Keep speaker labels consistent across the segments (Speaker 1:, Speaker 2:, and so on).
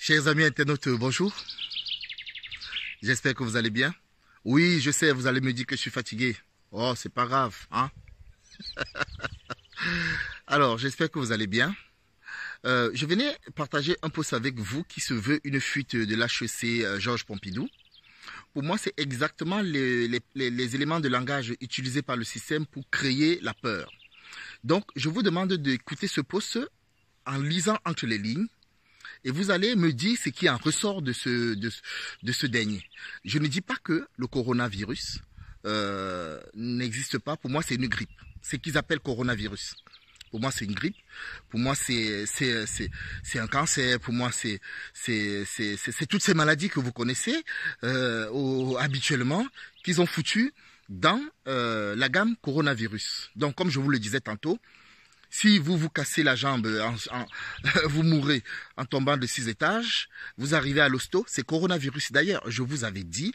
Speaker 1: Chers amis internautes, bonjour. J'espère que vous allez bien. Oui, je sais, vous allez me dire que je suis fatigué. Oh, c'est pas grave, hein. Alors, j'espère que vous allez bien. Je venais partager un post avec vous qui se veut une fuite de l'HEC Georges Pompidou. Pour moi, c'est exactement les éléments de langage utilisés par le système pour créer la peur. Donc, je vous demande d'écouter ce post en lisant entre les lignes. Et vous allez me dire ce qui en ressort de ce dernier. Je ne dis pas que le coronavirus n'existe pas. Pour moi, c'est une grippe. C'est ce qu'ils appellent coronavirus. Pour moi, c'est une grippe. Pour moi, c'est un cancer. Pour moi, c'est toutes ces maladies que vous connaissez habituellement qu'ils ont foutues dans la gamme coronavirus. Donc, comme je vous le disais tantôt, si vous vous cassez la jambe, vous mourrez en tombant de 6 étages, vous arrivez à l'hosto, c'est coronavirus. D'ailleurs, je vous avais dit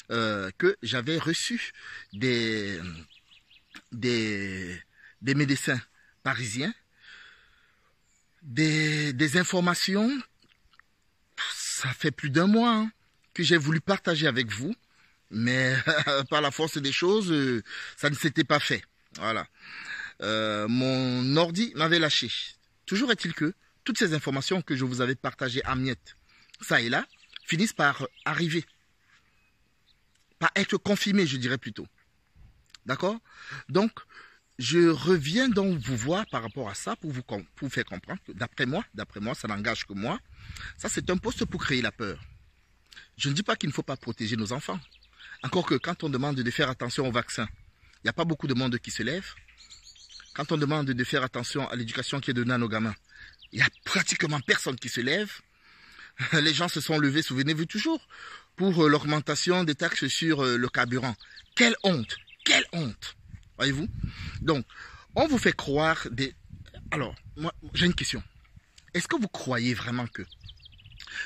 Speaker 1: que j'avais reçu des médecins parisiens, des informations, ça fait plus d'un mois hein, que j'ai voulu partager avec vous, mais par la force des choses, ça ne s'était pas fait. Voilà. Mon ordi m'avait lâché. Toujours est-il que toutes ces informations que je vous avais partagées en miettes, ça et là, finissent par arriver. Par être confirmées, je dirais plutôt. D'accord? Donc, je reviens donc vous voir par rapport à ça pour vous faire comprendre que d'après moi, ça n'engage que moi. Ça, c'est un poste pour créer la peur. Je ne dis pas qu'il ne faut pas protéger nos enfants. Encore que quand on demande de faire attention au vaccin, il n'y a pas beaucoup de monde qui se lève. Quand on demande de faire attention à l'éducation qui est donnée à nos gamins, il n'y a pratiquement personne qui se lève. Les gens se sont levés, souvenez-vous toujours, pour l'augmentation des taxes sur le carburant. Quelle honte! Quelle honte! Voyez-vous? Donc, on vous fait croire des... Alors, moi, j'ai une question. Est-ce que vous croyez vraiment que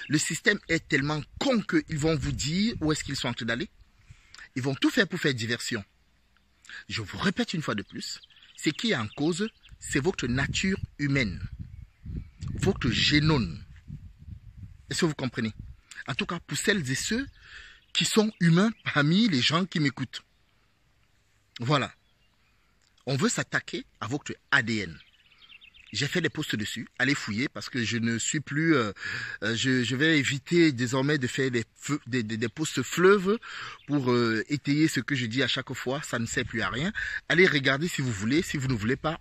Speaker 1: le système est tellement con qu'ils vont vous dire où est-ce qu'ils sont en train d'aller? Ils vont tout faire pour faire diversion. Je vous répète une fois de plus. Ce qui est en cause, c'est votre nature humaine, votre génome. Est-ce que vous comprenez? En tout cas, pour celles et ceux qui sont humains parmi les gens qui m'écoutent. Voilà. On veut s'attaquer à votre ADN. J'ai fait des posts dessus. Allez fouiller parce que je ne suis plus... je vais éviter désormais de faire des posts fleuves pour étayer ce que je dis à chaque fois. Ça ne sert plus à rien. Allez regarder si vous voulez. Si vous ne voulez pas,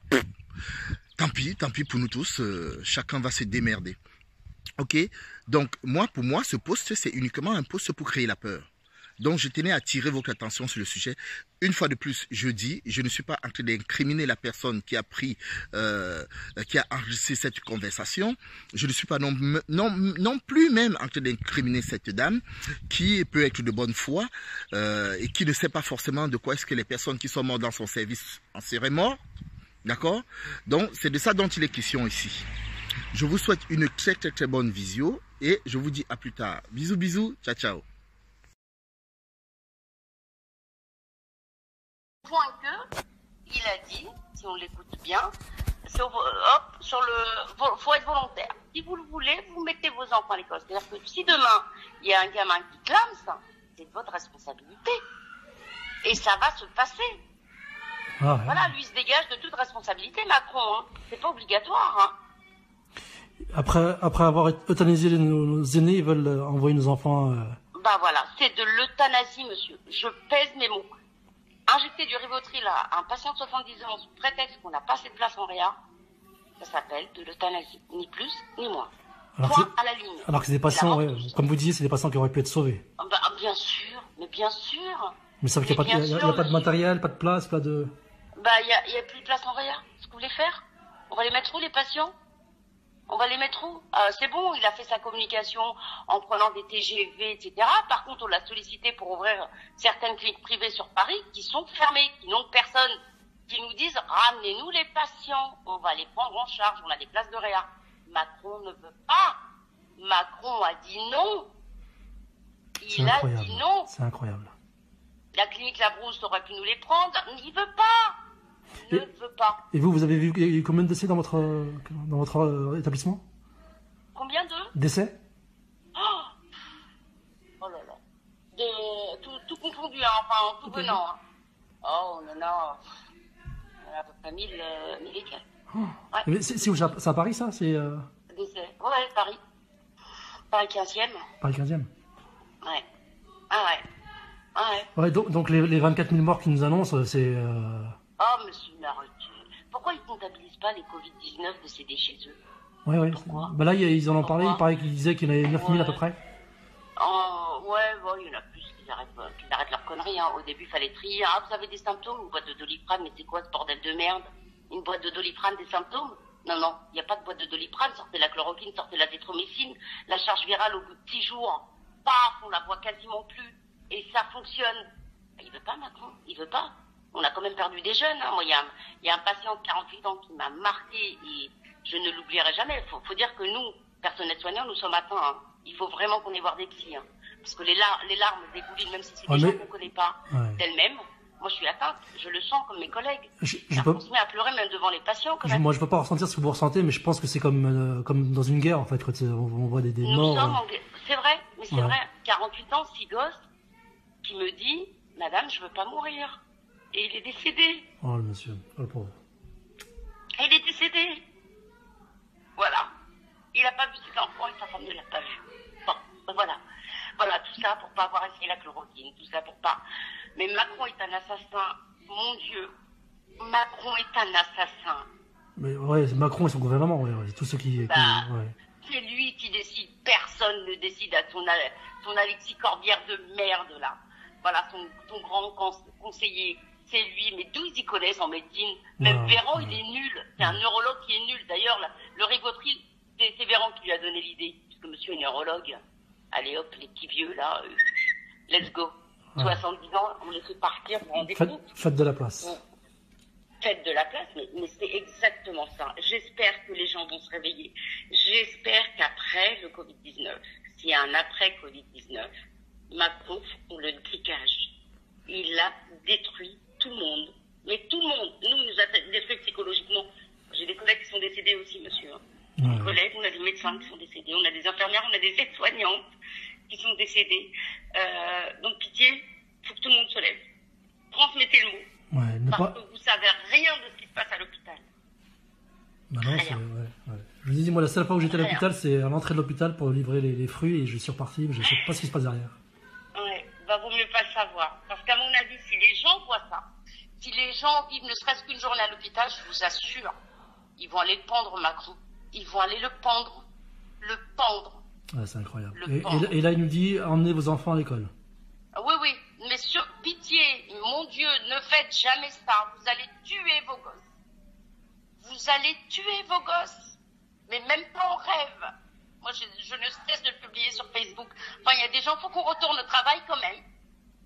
Speaker 1: tant pis pour nous tous. Chacun va se démerder. Ok? Donc, pour moi, ce post, c'est uniquement un post pour créer la peur. Donc, je tenais à attirer votre attention sur le sujet. Une fois de plus, je dis, je ne suis pas en train d'incriminer la personne qui a qui a enregistré cette conversation. Je ne suis pas non plus même en train d'incriminer cette dame qui peut être de bonne foi et qui ne sait pas forcément de quoi est-ce que les personnes qui sont mortes dans son service en seraient mortes. D'accord? Donc, c'est de ça dont il est question ici. Je vous souhaite une très bonne visio et je vous dis à plus tard. Bisous, bisous. Ciao, ciao.
Speaker 2: Point que, il a dit, si on l'écoute bien, faut être volontaire. Si vous le voulez, vous mettez vos enfants à l'école. C'est-à-dire que si demain, il y a un gamin qui clame ça, c'est de votre responsabilité. Et ça va se passer. Ah, ouais. Voilà, lui il se dégage de toute responsabilité, Macron. Hein. C'est pas obligatoire. Hein.
Speaker 3: Après avoir euthanasié nos aînés, ils veulent envoyer nos enfants...
Speaker 2: Bah voilà, c'est de l'euthanasie, monsieur. Je pèse mes mots. Injecter du Rivotril à un patient de 70 ans sous prétexte qu'on n'a pas assez de place en réa, ça s'appelle de l'euthanasie. Ni plus, ni moins. Point à la ligne.
Speaker 3: Alors que c'est des patients, ouais, comme vous disiez, c'est des patients qui auraient pu être sauvés.
Speaker 2: Bah, bien sûr, mais bien sûr.
Speaker 3: Mais ça veut dire qu'il n'y a pas de matériel, pas de place, pas de...
Speaker 2: Bah, il y a plus de place en réa. Ce que vous voulez faire? On va les mettre où, les patients? On va les mettre où? C'est bon, il a fait sa communication en prenant des TGV, etc. Par contre, on l'a sollicité pour ouvrir certaines cliniques privées sur Paris qui sont fermées, qui n'ont personne, qui nous disent « Ramenez-nous les patients, on va les prendre en charge, on a des places de réa. » Macron ne veut pas. Macron a dit non. Il a dit non.
Speaker 3: C'est incroyable.
Speaker 2: La clinique Labrousse aurait pu nous les prendre. Il ne veut pas. Il ne veut pas.
Speaker 3: Et vous avez vu combien de décès dans votre établissement?
Speaker 2: Combien de
Speaker 3: décès?
Speaker 2: confondu, hein, enfin, en tout venant. Hein. Oh, non, non. À peu près 1000 et quelques.
Speaker 3: Oh.
Speaker 2: Ouais.
Speaker 3: Mais c'est où? C'est à Paris, ça? C'est
Speaker 2: Ouais, Paris. Paris 15e.
Speaker 3: Paris 15e.
Speaker 2: Ouais. Ah ouais. Ah ouais.
Speaker 3: Ouais, donc les 24 000 morts qu'ils nous annoncent, c'est...
Speaker 2: Oh, monsieur, mais arrêtez. Pourquoi ils ne comptabilisent pas les Covid-19 décédés chez eux?
Speaker 3: Ouais.
Speaker 2: Pourquoi?
Speaker 3: Bah là, ils en ont parlé, il
Speaker 2: Pourquoi?
Speaker 3: paraît qu'ils disaient qu'il y en avait 9 000 à peu près.
Speaker 2: Oh, ouais, bon, il y en a plus qu'ils arrêtent leur connerie. Hein. Au début, il fallait trier. Ah, vous avez des symptômes? Une boîte de Doliprane, mais c'est quoi ce bordel de merde? Une boîte de Doliprane, des symptômes? Non, il n'y a pas de boîte de Doliprane. Sortez la chloroquine, sortez la zéthromycine. La charge virale, au bout de 10 jours, paf, on la voit quasiment plus. Et ça fonctionne. Il veut pas, Macron. Il veut pas. On a quand même perdu des jeunes. Hein. Moi, il y a un patient de 48 ans qui m'a marqué et je ne l'oublierai jamais. Faut dire que nous, personnels soignants, nous sommes atteints. Hein. Il faut vraiment qu'on aille voir des psys. Hein. Parce que les larmes dégoulinent, même si c'est des gens qu'on ne connaît pas d'elles-mêmes. Moi, je suis atteinte. Je le sens comme mes collègues. On se met à pleurer même devant les patients. Quand même.
Speaker 3: Moi, je peux pas ressentir ce que vous ressentez, mais je pense que c'est comme dans une guerre, en fait, quand on voit des morts.
Speaker 2: C'est vrai, mais c'est vrai. 48 ans, 6 gosses, qui me dit, madame, je veux pas mourir. Et il est décédé.
Speaker 3: Oh, le monsieur. Oh, le pauvre.
Speaker 2: Et il est décédé. Voilà. Il n'a pas vu ses enfants et sa femme ne l'a pas vu. Bon, voilà. Voilà, tout ça pour pas avoir essayé la chloroquine, tout ça pour pas. Mais Macron est un assassin. Mon Dieu. Macron est un assassin.
Speaker 3: Mais ouais, Macron et son gouvernement, ouais. Tous ceux qui
Speaker 2: C'est lui qui décide. Personne ne décide à son Alexis Corbière de merde, là. Voilà, son grand conseiller. C'est lui. Mais d'où ils y connaissent en médecine? Même Véran, il est nul. C'est un neurologue qui est nul. D'ailleurs, le Rivotril, c'est Véran qui lui a donné l'idée. Parce que monsieur est neurologue. Allez hop, les petits vieux, là. Let's go. 70 ans, on les fait partir, vous vous rendez compte?
Speaker 3: Faites de la place.
Speaker 2: Faites de la place, mais c'est exactement ça. J'espère que les gens vont se réveiller. J'espère qu'après le Covid-19, s'il y a un après Covid-19, Macron, on le dégage. Il a détruit tout le monde. Mais tout le monde. Nous, il nous a détruit psychologiquement. J'ai des collègues qui sont décédés aussi, monsieur. Des collègues, on a des médecins qui sont décédés, on a des infirmières, on a des aides-soignantes qui sont décédées. Donc, pitié, il faut que tout le monde se lève. Transmettez le mot. Parce que vous savez rien de ce qui se passe à l'hôpital.
Speaker 3: Bah non, je vous dis, moi, la seule fois où j'étais à l'hôpital, c'est à l'entrée de l'hôpital pour livrer les fruits et je suis reparti, mais je ne sais pas ce qui se passe derrière.
Speaker 2: Ouais, bah vaut mieux pas le savoir. Parce qu'à mon avis, si les gens voient ça, si les gens vivent ne serait-ce qu'une journée à l'hôpital, je vous assure, ils vont aller pendre Macron. Ils vont aller le pendre. Le pendre.
Speaker 3: Ouais, c'est incroyable. Et là, il nous dit, emmenez vos enfants à l'école.
Speaker 2: Oui, mais sur pitié, mon Dieu, ne faites jamais ça. Vous allez tuer vos gosses. Vous allez tuer vos gosses. Mais même pas en rêve. Moi, je ne cesse de le publier sur Facebook. Enfin, il y a des gens, il faut qu'on retourne au travail quand même.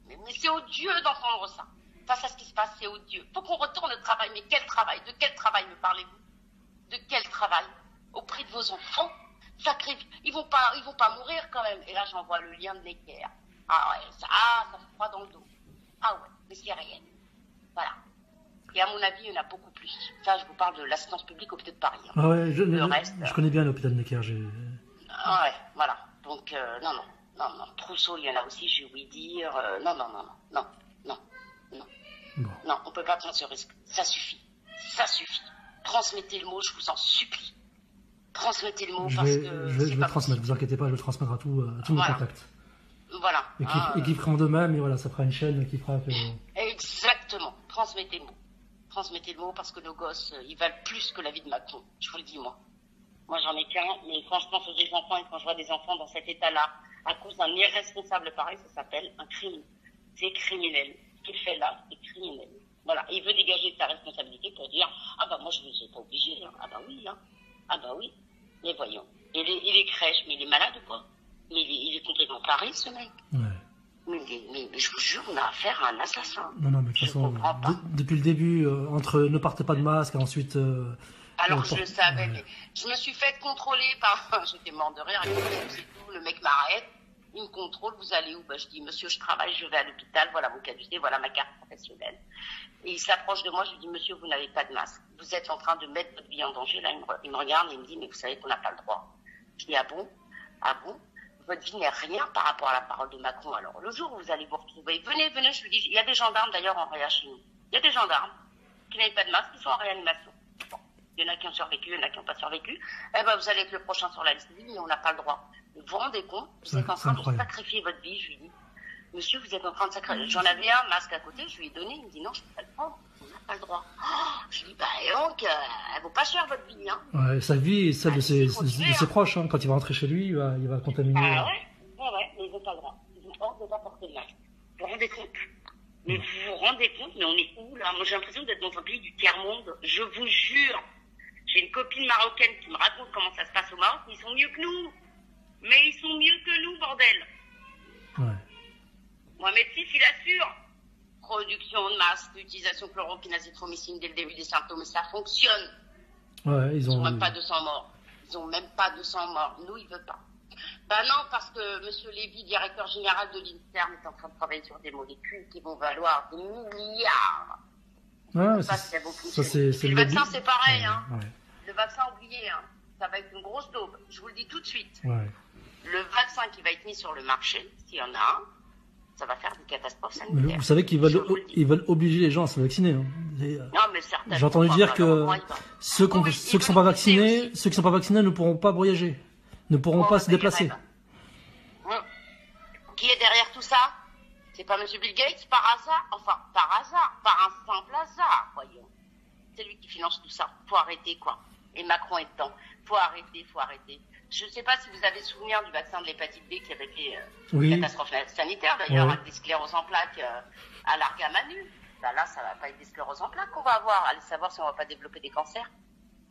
Speaker 2: Mais c'est odieux d'entendre ça. Face à ce qui se passe, c'est odieux. Il faut qu'on retourne au travail. Mais quel travail? De quel travail me parlez-vous? De quel travail? Au prix de vos enfants? Sacré, ils vont pas mourir quand même. Et là, j'envoie le lien de Necker. Ah ouais, ça fait froid dans le dos. Ah ouais, mais c'est rien. Voilà. Et à mon avis, il y en a beaucoup plus. Ça, je vous parle de l'assistance publique au hôpital de Paris. Hein.
Speaker 3: Ah ouais,
Speaker 2: reste,
Speaker 3: je connais bien l'hôpital de Necker.
Speaker 2: Ah ouais, voilà. Donc, non. Trousseau, il y en a aussi, j'ai ouï dire. Non.
Speaker 3: Bon.
Speaker 2: Non, on peut pas prendre ce risque. Ça suffit. Transmettez le mot, je vous en supplie. Transmettez le mot
Speaker 3: je vais le transmettre, vous inquiétez pas, je vais le transmettre à tous mes contacts.
Speaker 2: Voilà.
Speaker 3: Et qui feront de même, et voilà, ça fera une chaîne qui fera que...
Speaker 2: Exactement. Transmettez le mot. Transmettez le mot parce que nos gosses, ils valent plus que la vie de Macron. Je vous le dis, moi. Moi, j'en ai qu'un, mais quand je pense aux des enfants et quand je vois des enfants dans cet état-là, à cause d'un irresponsable pareil, ça s'appelle un crime. C'est criminel. Ce qu'il fait là, c'est criminel. Voilà. Et il veut dégager sa responsabilité pour dire, ah bah moi, je ne suis pas obligé. Hein. Ah bah oui. Mais voyons. Et les crèches, mais il est malade ou quoi? Mais il est complètement taré, ce mec.
Speaker 3: Ouais.
Speaker 2: Mais je vous jure, on a affaire à un assassin.
Speaker 3: Non, mais de toute façon, depuis le début, entre ne partez pas de masque, ensuite...
Speaker 2: Alors, je le savais, mais je me suis fait contrôler par... J'étais mort de rire, c'est tout, le mec m'arrête, il me contrôle, vous allez où? Je dis, monsieur, je travaille, je vais à l'hôpital, voilà mon caducité, voilà ma carte professionnelle. Et il s'approche de moi, je lui dis, monsieur, vous n'avez pas de masque. Vous êtes en train de mettre votre vie en danger. Là, il me regarde et il me dit, mais vous savez qu'on n'a pas le droit. Je dis, ah bon? Votre vie n'est rien par rapport à la parole de Macron. Alors, le jour où vous allez vous retrouver, venez, je vous dis, il y a des gendarmes d'ailleurs en réa chez nous. Il y a des gendarmes qui n'avaient pas de masque, qui sont en réanimation. Bon, il y en a qui ont survécu, il y en a qui n'ont pas survécu. Eh ben, vous allez être le prochain sur la liste, mais on n'a pas le droit. Vous vous rendez compte? Vous êtes en train de sacrifier votre vie, je lui dis. Monsieur, vous êtes en train de sacrifier. J'en avais un masque à côté, je lui ai donné, il me dit non, je ne peux pas le prendre. On n'a pas le droit. Oh, je lui dis, bah, et donc, elle vaut pas cher votre vie, hein.
Speaker 3: Ouais, sa vie et celle de ses proches, hein. Quand il va rentrer chez lui, il va contaminer.
Speaker 2: Ah ouais, mais ils n'ont pas le droit. Ils ont ordre de ne pas porter le masque. Vous vous rendez compte? Mais vous vous rendez compte, mais on est où là? Moi j'ai l'impression d'être dans un pays du tiers-monde. Je vous jure. J'ai une copine marocaine qui me raconte comment ça se passe au Maroc. Ils sont mieux que nous. Mais ils sont mieux que nous, bordel.
Speaker 3: Ouais.
Speaker 2: Mohamed VI, il assure. Production de masques, utilisation de chloroquine, dès le début des symptômes. Et ça fonctionne.
Speaker 3: Ouais, ils ont
Speaker 2: même pas 200 morts. Ils ont même pas 200 morts. Nous, ils veulent pas. Ben non, parce que M. Lévy, directeur général de l'INSERM, est en train de travailler sur des molécules qui vont valoir des milliards.
Speaker 3: Ouais,
Speaker 2: ça,
Speaker 3: c'est
Speaker 2: le vaccin, c'est pareil. Hein.
Speaker 3: Ouais.
Speaker 2: Le vaccin, oublié, hein. Ça va être une grosse daube. Je vous le dis tout de suite.
Speaker 3: Ouais.
Speaker 2: Le vaccin qui va être mis sur le marché, s'il y en a un, ça va faire des catastrophes sanitaires.
Speaker 3: Mais vous savez qu'ils veulent obliger les gens à se vacciner. Hein.
Speaker 2: Non, mais certainement.
Speaker 3: J'ai entendu dire que ceux qui sont pas vaccinés ne pourront pas voyager, ne pourront pas se déplacer.
Speaker 2: Qui est derrière tout ça? C'est pas M. Bill Gates, par hasard? Enfin, par un simple hasard, voyons. C'est lui qui finance tout ça. Faut arrêter, quoi. Et Macron est dedans. Faut arrêter. Je ne sais pas si vous avez souvenir du vaccin de l'hépatite B qui avait fait une catastrophe sanitaire, d'ailleurs, avec des scléroses en plaques à l'Argamanu. Ben là, ça va pas être des scléroses en plaques qu'on va avoir. Allez savoir si on va pas développer des cancers.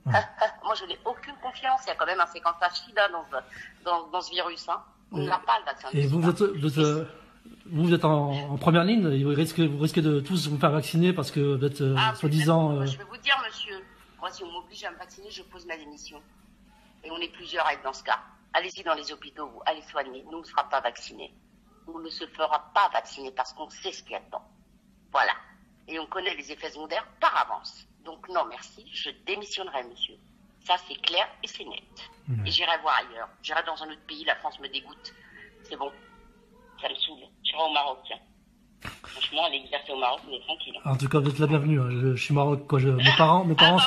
Speaker 2: Moi, je n'ai aucune confiance. Il y a quand même un séquençage SIDA dans ce virus. Hein. On n'a pas le vaccin.
Speaker 3: Et vous êtes en première ligne. Vous risquez de tous vous faire vacciner parce que vous êtes soi-disant.
Speaker 2: Je vais vous dire, monsieur. Moi, si on m'oblige à me vacciner, je pose ma démission. Et on est plusieurs à être dans ce cas. Allez-y dans les hôpitaux, vous allez soigner. Nous, on ne sera pas vaccinés. On ne se fera pas vacciner parce qu'on sait ce qu'il y a dedans. Voilà. Et on connaît les effets secondaires par avance. Donc non, merci, je démissionnerai, monsieur. Ça, c'est clair et c'est net. Et j'irai voir ailleurs. J'irai dans un autre pays, la France me dégoûte. C'est bon. Ça me saoule. J'irai au Maroc, tiens. Franchement, aller exercer au Maroc, on est tranquille.
Speaker 3: En tout cas, vous êtes la bienvenue. Hein. Je suis maroc, quoi. Mes parents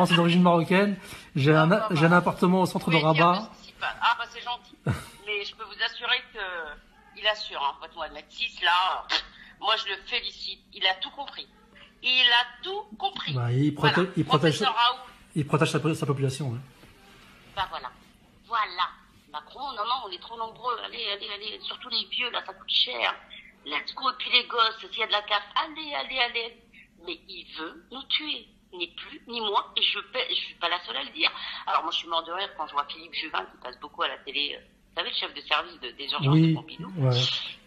Speaker 3: sont d'origine marocaine. J'ai un appartement au centre de Rabat.
Speaker 2: Ah, bah, c'est gentil. Mais je peux vous assurer qu'il assure, hein. Votre Mohamed VI, là, moi, je le félicite. Il a tout compris. Il a tout compris.
Speaker 3: Bah, il protège sa population. Hein.
Speaker 2: Bah, voilà. Macron, non, on est trop nombreux. Allez. Surtout les vieux, là, ça coûte cher. Let's go, et puis les gosses, s'il y a de la casse, allez. Mais il veut nous tuer, ni plus, ni moins, et je suis pas la seule à le dire. Alors moi je suis mort de rire quand je vois Philippe Juvin qui passe beaucoup à la télé, vous savez, le chef de service des urgences de Pompidou. Ouais.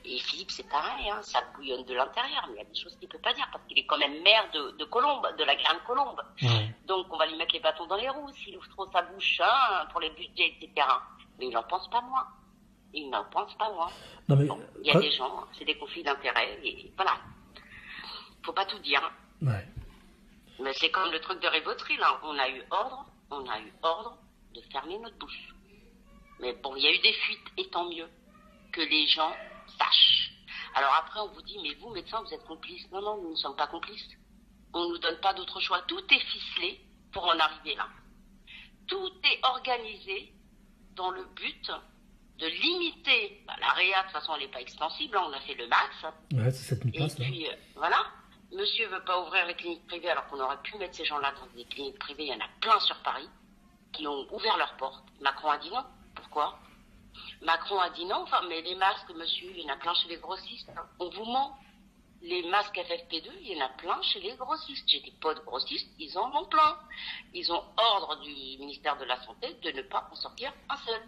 Speaker 2: Et Philippe c'est pareil, hein, ça bouillonne de l'intérieur, mais il y a des choses qu'il peut pas dire, parce qu'il est quand même maire de Colombe, de la Grande Colombe. Ouais. Donc on va lui mettre les bâtons dans les roues s'il ouvre trop sa bouche, hein, pour les budgets, etc. Mais il n'en pense pas moins. Il n'en pense pas moins.
Speaker 3: Non, mais...
Speaker 2: Il y a des gens, c'est des conflits d'intérêts, et voilà. Faut pas tout dire.
Speaker 3: Ouais.
Speaker 2: Mais c'est comme le truc de Rivotril, hein. On a eu ordre de fermer notre bouche. Mais bon, il y a eu des fuites, et tant mieux que les gens sachent. Alors après, on vous dit, mais vous, médecins, vous êtes complices. Non, nous ne sommes pas complices. On ne nous donne pas d'autre choix. Tout est ficelé pour en arriver là. Tout est organisé dans le but de limiter la réa. De toute façon, elle n'est pas extensible, hein, on a fait le max.
Speaker 3: Ouais, c'est 7000 places.
Speaker 2: Et puis, voilà. Monsieur veut pas ouvrir les cliniques privées, alors qu'on aurait pu mettre ces gens-là dans des cliniques privées. Il y en a plein sur Paris qui ont ouvert leurs portes. Macron a dit non. Pourquoi? Macron a dit non. Enfin, mais les masques, monsieur, il y en a plein chez les grossistes. Hein. On vous ment. Les masques FFP2, il y en a plein chez les grossistes. J'ai des potes grossistes, ils en ont plein. Ils ont ordre du ministère de la Santé de ne pas en sortir un seul.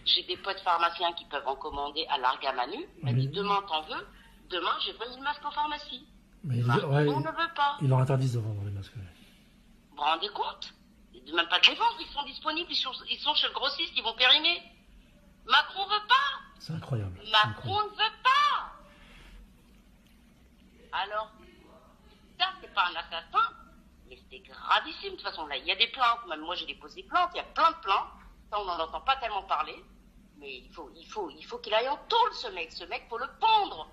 Speaker 2: J'ai des potes pharmaciens qui peuvent en commander à l'Argamanu. Il m'a dit, demain t'en veux, demain j'ai 20 000 masques en pharmacie.
Speaker 3: Mais
Speaker 2: on ne veut pas.
Speaker 3: Ils leur interdisent de vendre les masques.
Speaker 2: Vous vous rendez compte? Même pas de les vendre, ils sont disponibles, ils sont chez le grossiste, ils vont périmer. Macron veut pas.
Speaker 3: C'est incroyable.
Speaker 2: Macron ne veut pas. Alors, ça, c'est pas un assassin, mais c'était gravissime. De toute façon, là, il y a des plaintes, même moi j'ai déposé des plaintes, il y a plein de plaintes. Ça, on n'en entend pas tellement parler. Mais il faut qu'il aille en tôle, ce mec. Ce mec, faut le pendre.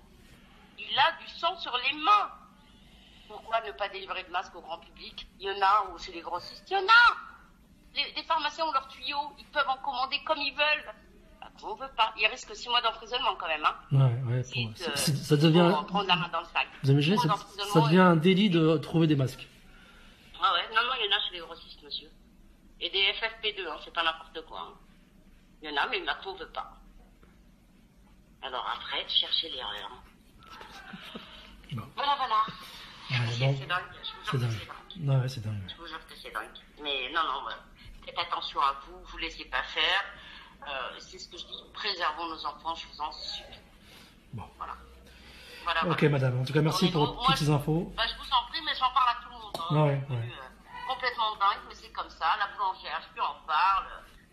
Speaker 2: Il a du sang sur les mains. Pourquoi ne pas délivrer de masques au grand public? Il y en a, ou chez les grossistes, il y en a. Les pharmaciens ont leurs tuyaux, ils peuvent en commander comme ils veulent. On veut pas. Il risque 6 mois d'emprisonnement quand même. Hein.
Speaker 3: Ouais, ça devient.
Speaker 2: Pour prendre la main dans le sac.
Speaker 3: Vous imaginez, ça devient un délit de trouver des masques.
Speaker 2: Ah ouais, non, il y en a chez les grossistes, monsieur. Et des FFP2, hein, c'est pas n'importe quoi. Hein. Il y en a, mais Macron veut pas. Alors après, cherchez l'erreur.
Speaker 3: Bon.
Speaker 2: Voilà.
Speaker 3: Ouais, bon.
Speaker 2: C'est dingue. Je vous jure que c'est dingue.
Speaker 3: Non, ouais, c'est dingue.
Speaker 2: Je vous jure que c'est dingue. Mais non, faites attention à vous, vous laissez pas faire. C'est ce que je dis, préservons nos enfants, je vous en supplie.
Speaker 3: Bon.
Speaker 2: Voilà.
Speaker 3: Ok, madame. En tout cas, merci pour toutes ces infos.
Speaker 2: Je vous en prie, mais j'en parle à tout le monde. Hein.
Speaker 3: Ouais.
Speaker 2: Complètement dingue, mais c'est comme ça. La boulangère, je en parle.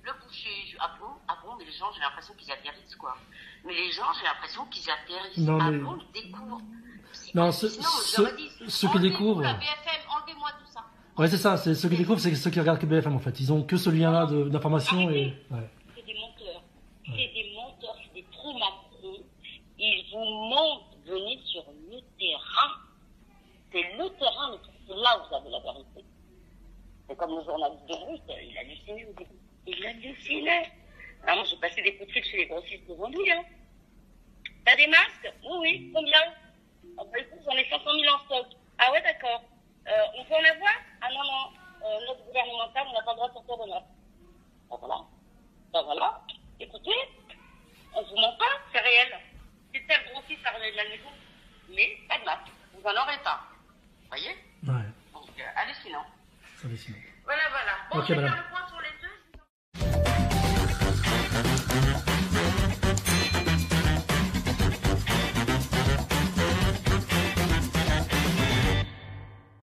Speaker 2: Le boucher, ah bon, mais les gens, j'ai l'impression qu'ils atterrissent, quoi. Mais les gens, j'ai l'impression qu'ils atterrissent.
Speaker 3: Non, mais...
Speaker 2: bon, ils découvrent.
Speaker 3: Non,
Speaker 2: ceux
Speaker 3: qui découvrent...
Speaker 2: la BFM, enlevez-moi tout ça.
Speaker 3: Ouais, c'est ça, c'est ceux qui découvrent, c'est ceux qui regardent que BFM, en fait. Ils ont que ce lien-là d'information et... Ouais.
Speaker 2: C'est des menteurs. C'est des trous Macron. Ils vous montrent, venez sur le terrain. C'est le terrain, mais c'est là où vous avez la vérité. C'est comme le journaliste de Russe, il hallucinait au début. Il hallucinait. Alors moi, j'ai passé des coups de fil chez les grossistes aujourd'hui. Hein. T'as des masques? Oui, combien? Ah bah écoute, j'en ai 500 000 en stock. Ah ouais, d'accord. On peut en avoir? Ah non. Notre gouvernemental, on n'a pas le droit de sortir de masque. Ben voilà. Écoutez, on vous ment pas, c'est réel. C'est tel grossiste à revenir de la maison, mais pas de masque. Vous en aurez pas. Vous voyez?
Speaker 3: Ouais.
Speaker 2: Donc, hallucinant.
Speaker 3: Hallucinant.
Speaker 2: Voilà. Bon,
Speaker 3: ok, madame.